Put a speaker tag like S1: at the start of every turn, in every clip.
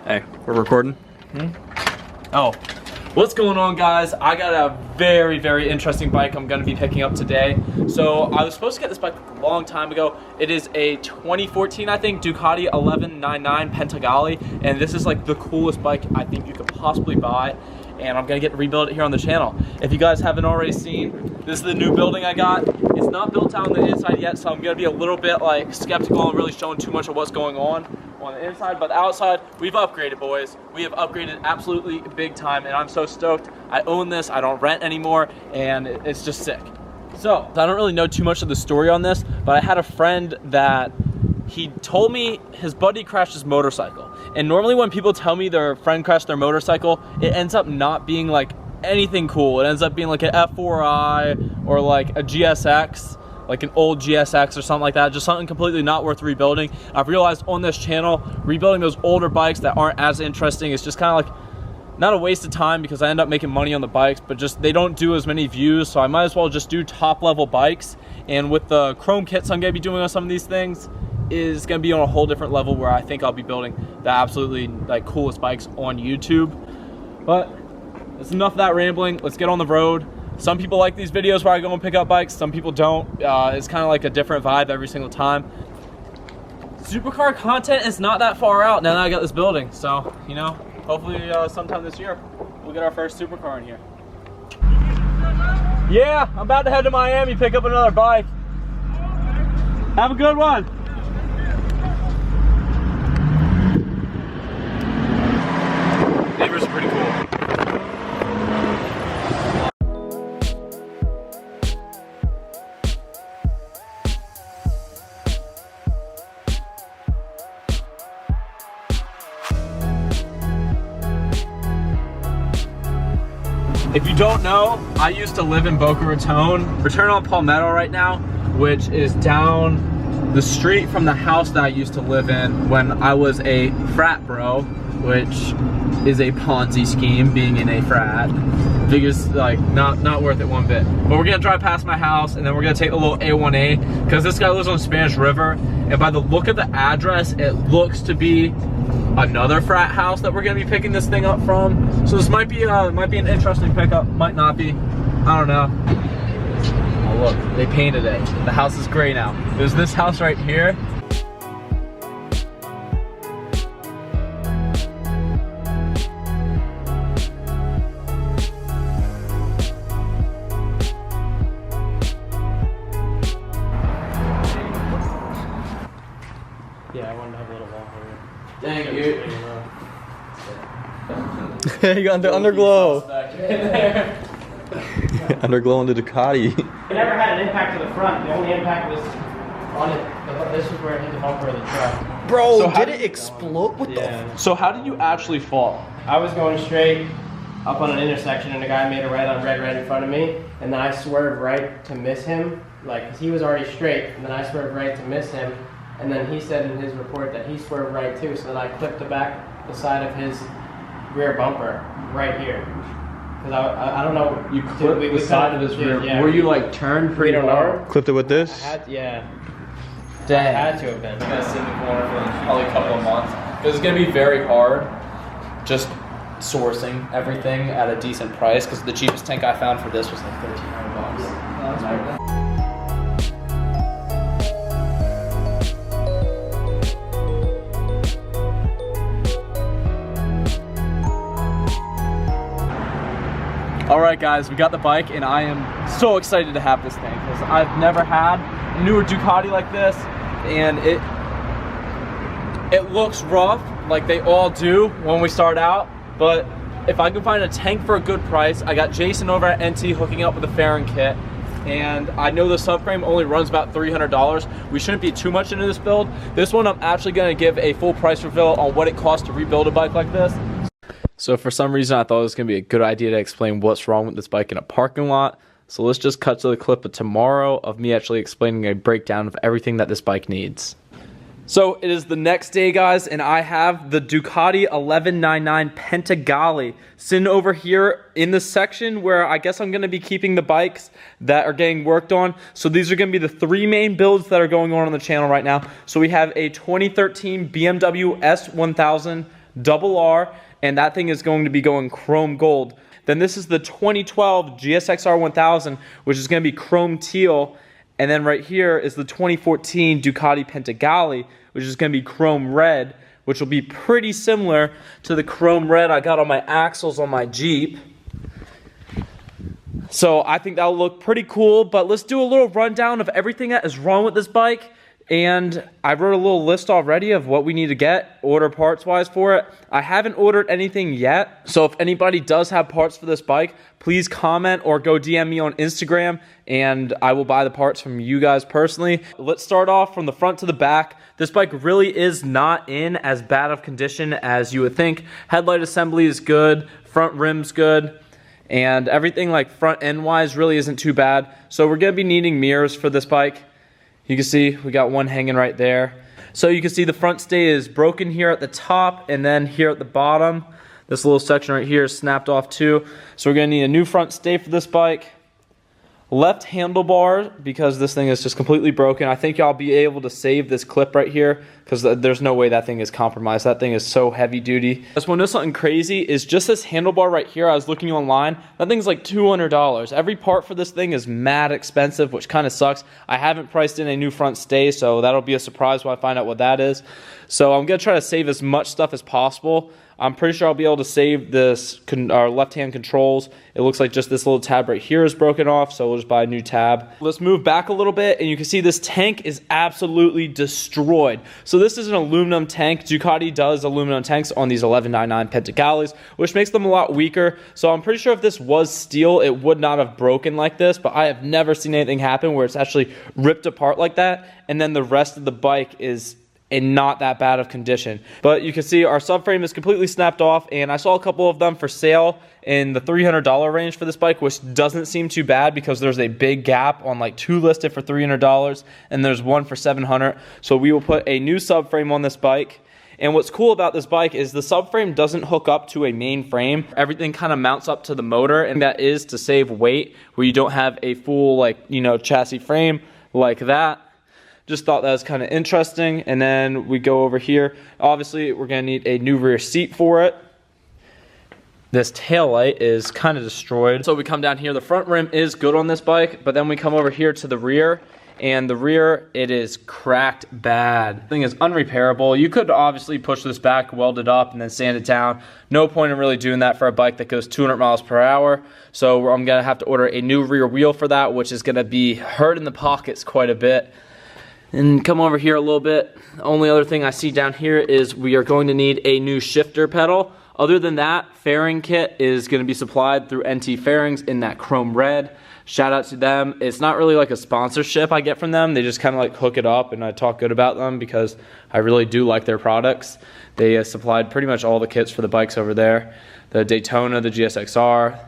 S1: Hey, we're recording. Oh, what's going on, guys? I got a very, very interesting bike I'm gonna be picking up today. So I was supposed to get this bike a long time ago. It is a 2014, I think, Ducati 1199 Panigale, and this is like the coolest bike I think you could possibly buy. And I'm gonna get to rebuild it here on the channel. If you guys haven't already seen, this is the new building I got. It's not built out on the inside yet, so I'm gonna be a little bit like skeptical and really showing too much of what's going on the inside, but the outside, we've upgraded, boys. We have upgraded absolutely big time, and I'm so stoked. I own this, I don't rent anymore, and it's just sick. So, I don't really know too much of the story on this, but I had a friend that he told me his buddy crashed his motorcycle. And normally when people tell me their friend crashed their motorcycle, it ends up not being like anything cool. It ends up being like an F4i or like a GSX, like an old GSX or something like that, just something completely not worth rebuilding. I've realized on this channel, rebuilding those older bikes that aren't as interesting is just kind of like, not a waste of time because I end up making money on the bikes, but just they don't do as many views, so I might as well just do top level bikes. And with the chrome kits I'm gonna be doing on some of these things, is gonna be on a whole different level where I think I'll be building the absolutely like coolest bikes on YouTube. But it's enough of that rambling. Let's get on the road. Some people like these videos where I go and pick up bikes, some people don't. It's kind of like a different vibe every single time. Supercar content is not that far out now that I got this building, so you know, hopefully sometime this year we'll get our first supercar in here. Yeah, I'm about to head to Miami, pick up another bike. Have a good one. Neighbors are pretty cool. If you don't know, I used to live in Boca Raton. We're turning on Palmetto right now, which is down the street from the house that I used to live in when I was a frat bro, which is a Ponzi scheme, being in a frat. Figures like not worth it one bit. But we're gonna drive past my house and then we're gonna take a little A1A because this guy lives on Spanish River, and by the look of the address, it looks to be another frat house that we're gonna be picking this thing up from. So this might be an interesting pickup, might not be. I don't know. Oh look, they painted it. The house is gray now. There's this house right here.
S2: Yeah, I wanted to have a little walk over.
S1: Dang, you.
S3: You got the underglow. Underglow on the Ducati.
S2: It never had an impact to the front. The only impact was on it. This is where it hit the bumper of the truck.
S3: Bro,
S1: So
S3: did it explode? What the?
S1: So how did you actually fall?
S2: I was going straight up on an intersection and a guy made a right on red right in front of me. And then I swerved right to miss him. Like, 'cause he was already straight. And then I swerved right to miss him. And then he said in his report that he swerved right too. So then I clipped the side of his rear bumper right here. Because I don't know.
S1: You clipped the side of his rear.
S2: Yeah.
S1: Were you like turned pretty hard?
S3: Clipped it with this?
S2: Yeah.
S1: Dang.
S2: I had to have been.
S1: It's gonna sit in the corner for like probably a couple of months. Because it's gonna be very hard just sourcing everything at a decent price. Because the cheapest tank I found for this was like $1,300. Alright guys, we got the bike and I am so excited to have this thing because I've never had a newer Ducati like this, and it looks rough like they all do when we start out, but if I can find a tank for a good price, I got Jason over at NT hooking up with a fairing kit, and I know the subframe only runs about $300. We shouldn't be too much into this build. This one I'm actually going to give a full price reveal on what it costs to rebuild a bike like this. So for some reason I thought it was going to be a good idea to explain what's wrong with this bike in a parking lot. So let's just cut to the clip of tomorrow of me actually explaining a breakdown of everything that this bike needs. So it is the next day, guys, and I have the Ducati 1199 Panigale sitting over here in the section where I guess I'm going to be keeping the bikes that are getting worked on. So these are going to be the three main builds that are going on the channel right now. So we have a 2013 BMW S1000 double R, and that thing is going to be going chrome gold. Then this is the 2012 GSXR 1000, which is going to be chrome teal. And then right here is the 2014 Ducati Panigale, which is going to be chrome red, which will be pretty similar to the chrome red I got on my axles on my Jeep. So I think that'll look pretty cool, but let's do a little rundown of everything that is wrong with this bike. And I wrote a little list already of what we need to get, order parts wise for it. I haven't ordered anything yet, so if anybody does have parts for this bike, please comment or go DM me on Instagram and I will buy the parts from you guys personally. Let's start off from the front to the back. This bike really is not in as bad of condition as you would think. Headlight assembly is good, front rim's good, and everything like front end wise really isn't too bad. So we're gonna be needing mirrors for this bike. You can see we got one hanging right there. So you can see the front stay is broken here at the top and then here at the bottom. This little section right here is snapped off too. So we're gonna need a new front stay for this bike. Left handlebar, because this thing is just completely broken. I think y'all be able to save this clip right here because there's no way that thing is compromised. That thing is so heavy duty. I just want to know something crazy is just this handlebar right here. I was looking online. That thing's like $200. Every part for this thing is mad expensive, which kind of sucks. I haven't priced in a new front stay, so that'll be a surprise when I find out what that is. So I'm going to try to save as much stuff as possible. I'm pretty sure I'll be able to save this our left-hand controls. It looks like just this little tab right here is broken off, so we'll just buy a new tab. Let's move back a little bit, and you can see this tank is absolutely destroyed. So this is an aluminum tank. Ducati does aluminum tanks on these 1199 Panigales, which makes them a lot weaker. So I'm pretty sure if this was steel, it would not have broken like this, but I have never seen anything happen where it's actually ripped apart like that, and then the rest of the bike is in not that bad of condition. But you can see our subframe is completely snapped off, and I saw a couple of them for sale in the $300 range for this bike, which doesn't seem too bad because there's a big gap on like 2 listed for $300 and there's 1 for $700. So we will put a new subframe on this bike. And what's cool about this bike is the subframe doesn't hook up to a main frame. Everything kind of mounts up to the motor, and that is to save weight where you don't have a full chassis frame like that. Just thought that was kind of interesting. And then we go over here. Obviously, we're going to need a new rear seat for it. This tail light is kind of destroyed. So we come down here. The front rim is good on this bike, but then we come over here to the rear. And the rear, it is cracked bad. The thing is unrepairable. You could obviously push this back, weld it up, and then sand it down. No point in really doing that for a bike that goes 200 miles per hour. So I'm going to have to order a new rear wheel for that, which is going to be hurting the pockets quite a bit. And come over here a little bit. The only other thing I see down here is we are going to need a new shifter pedal. Other than that, fairing kit is going to be supplied through NT Fairings in that chrome red. Shout out to them. It's not really like a sponsorship I get from them. They just kind of like hook it up, and I talk good about them because I really do like their products. They supplied pretty much all the kits for the bikes over there. The Daytona, the GSXR.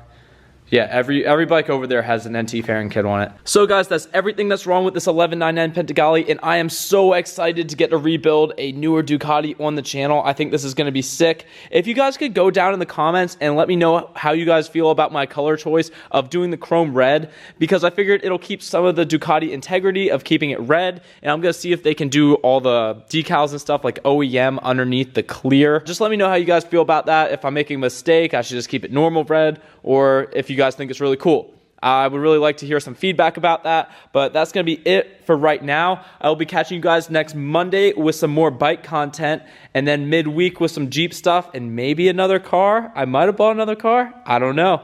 S1: Yeah, every bike over there has an NT fairing kit on it. So guys, that's everything that's wrong with this 1199 Panigale, and I am so excited to get to rebuild a newer Ducati on the channel. I think this is going to be sick. If you guys could go down in the comments and let me know how you guys feel about my color choice of doing the chrome red, because I figured it'll keep some of the Ducati integrity of keeping it red, and I'm going to see if they can do all the decals and stuff like OEM underneath the clear. Just let me know how you guys feel about that. If I'm making a mistake, I should just keep it normal red, or if you guys think it's really cool. I would really like to hear some feedback about that, but that's going to be it for right now. I will be catching you guys next Monday with some more bike content, and then midweek with some Jeep stuff and maybe another car. I might have bought another car. I don't know.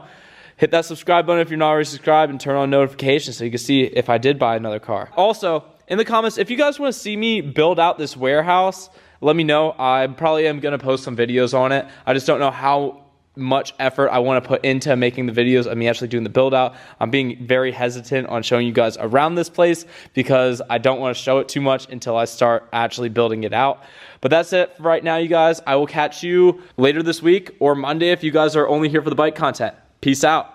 S1: Hit that subscribe button if you're not already subscribed, and turn on notifications so you can see if I did buy another car. Also, in the comments, if you guys want to see me build out this warehouse, let me know. I probably am going to post some videos on it. I just don't know how much effort I want to put into making the videos of me actually doing the build out. I'm being very hesitant on showing you guys around this place because I don't want to show it too much until I start actually building it out. But that's it for right now, you guys. I will catch you later this week or Monday if you guys are only here for the bike content. Peace out.